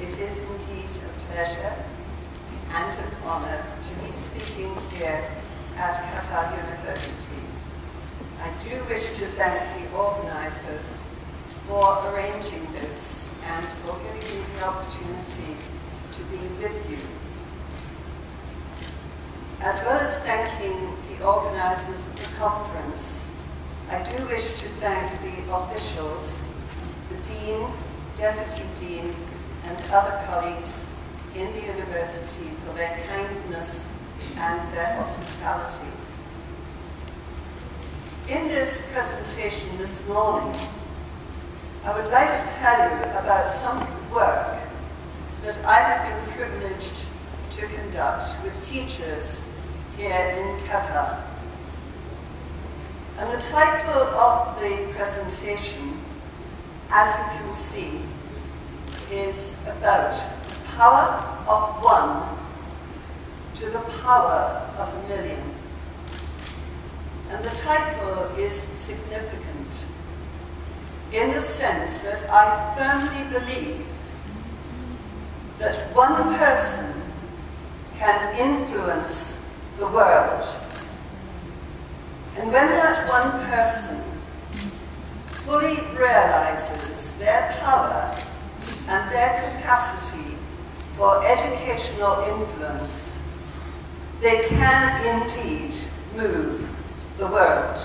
It is indeed a pleasure and an honor to be speaking here at Qatar University. I do wish to thank the organizers for arranging this and for giving me the opportunity to be with you. As well as thanking the organizers of the conference, I do wish to thank the officials, the Dean, Deputy Dean, and other colleagues in the university for their kindness and their hospitality. In this presentation this morning, I would like to tell you about some of the work that I have been privileged to conduct with teachers here in Qatar. And the title of the presentation, as you can see, is about the power of one to the power of a million. And the title is significant in the sense that I firmly believe that one person can influence the world. And when that one person fully realizes their power and their capacity for educational influence, they can indeed move the world.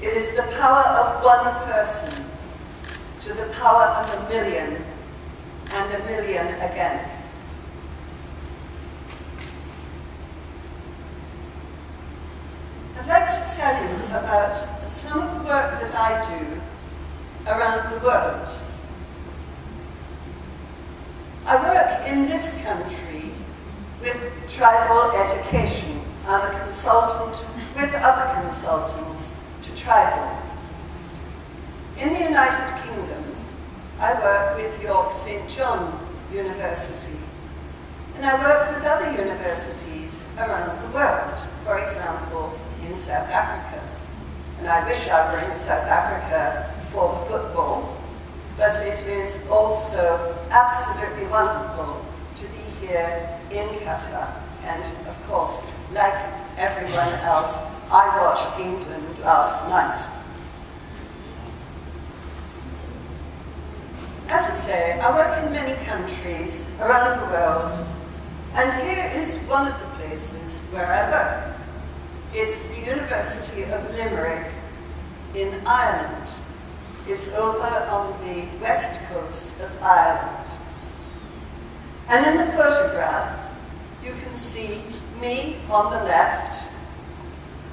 It is the power of one person to the power of a million and a million again. I'd like to tell you about some of the work that I do around the world. I work in this country with tribal education. I'm a consultant with other consultants to tribal. In the United Kingdom, I work with York St. John University, and I work with other universities around the world, for example, in South Africa. And I wish I were in South Africa for the football, but it is also absolutely wonderful to be here in Qatar. And of course, like everyone else, I watched England last night. As I say, I work in many countries around the world, and here is one of the places where I work. It's the University of Limerick in Ireland. It's over on the west coast of Ireland. And in the photograph, you can see me on the left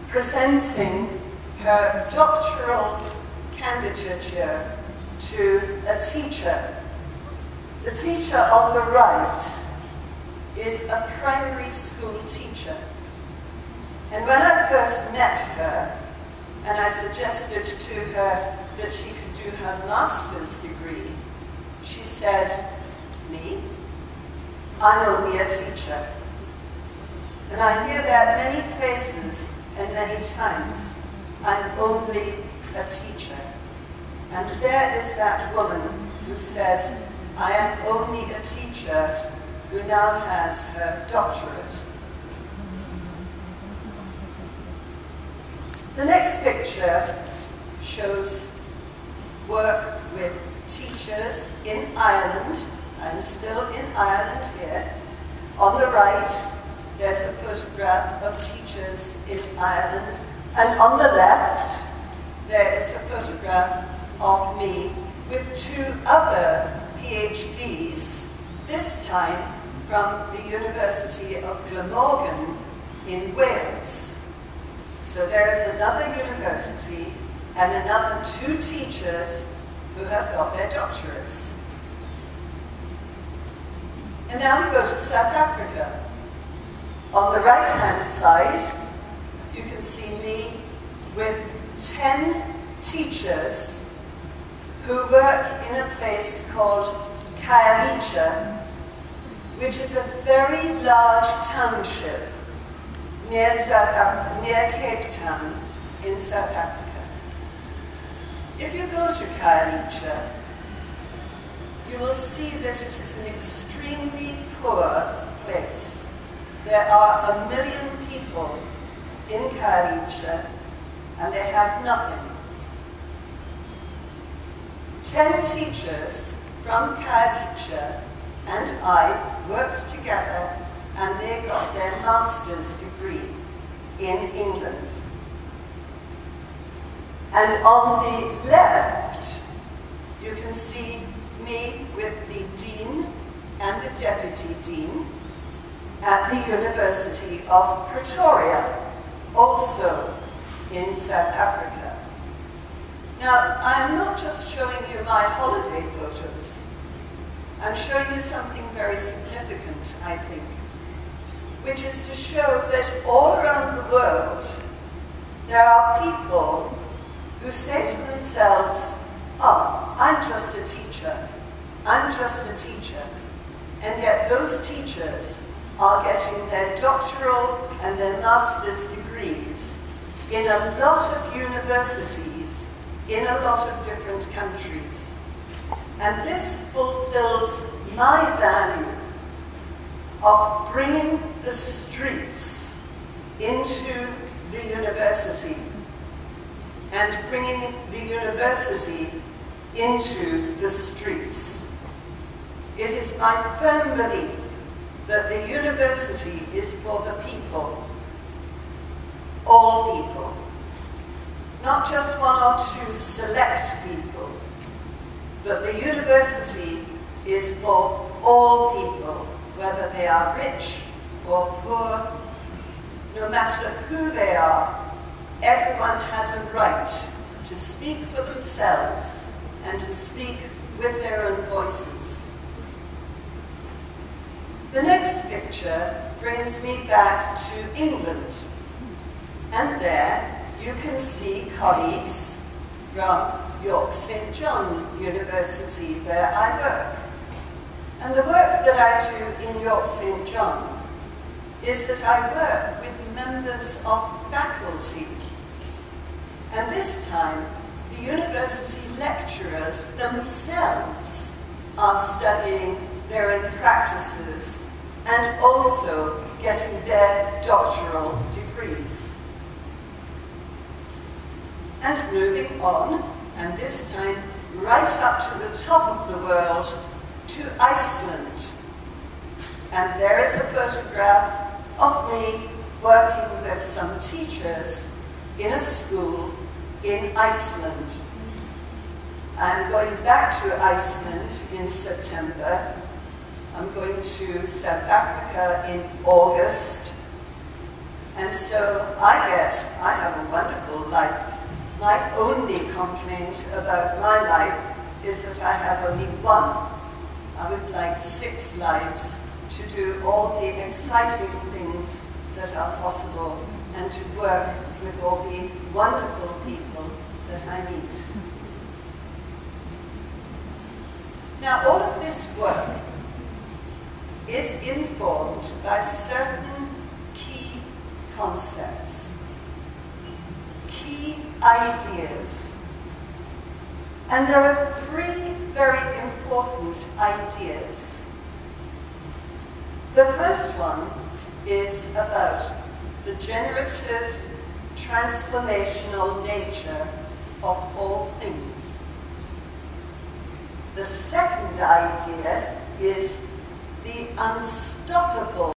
presenting her doctoral candidature to a teacher. The teacher on the right is a primary school teacher. And when I first met her, and I suggested to her that she could do her master's degree, she said, "Me? I'm only a teacher." And I hear that many places and many times. I'm only a teacher. And there is that woman who says, I am only a teacher, who now has her doctorate. The next picture shows work with teachers in Ireland. I'm still in Ireland here. On the right, there's a photograph of teachers in Ireland. And on the left, there is a photograph of me with two other PhDs, this time from the University of Glamorgan in Wales. So there is another university and another two teachers who have got their doctorates. And now we go to South Africa. On the right-hand side, you can see me with 10 teachers who work in a place called Khayelitsha, which is a very large township near Cape Town in South Africa. If you go to Khayelitsha, you will see that it is an extremely poor place. There are 1 million people in Qatar, and they have nothing. 10 teachers from Qatar and I worked together, and they got their master's degree in England. And on the left, you can see me with the dean and the deputy dean at the University of Pretoria, also in South Africa. Now, I am not just showing you my holiday photos. I'm showing you something very significant, I think, which is to show that all around the world, there are people who say to themselves, oh, I'm just a teacher. I'm just a teacher. And yet those teachers are getting their doctoral and their master's degrees in a lot of universities in a lot of different countries. And this fulfills my value of bringing the streets into the university and bringing the university into the streets. It is my firm belief that the university is for the people, all people, not just 1 or 2 select people, but the university is for all people, whether they are rich or poor, no matter who they are. Everyone has a right to speak for themselves and to speak with their own voices. The next picture brings me back to England, and there you can see colleagues from York St. John University, where I work. And the work that I do in York St. John is that I work with members of faculty. And this time, the university lecturers themselves are studying their own practices and also getting their doctoral degrees. And moving on, and this time right up to the top of the world, to Iceland. And there is a photograph of me working with some teachers in a school in Iceland. I'm going back to Iceland in September. I'm going to South Africa in August. And so I have a wonderful life. My only complaint about my life is that I have only one. I would like 6 lives to do all the exciting things that are possible and to work with all the wonderful people that I meet. Now, all of this work is informed by certain key concepts, key ideas. And there are 3 very important ideas. The first one is about the generative, transformational nature of all things. The second idea is the unstoppable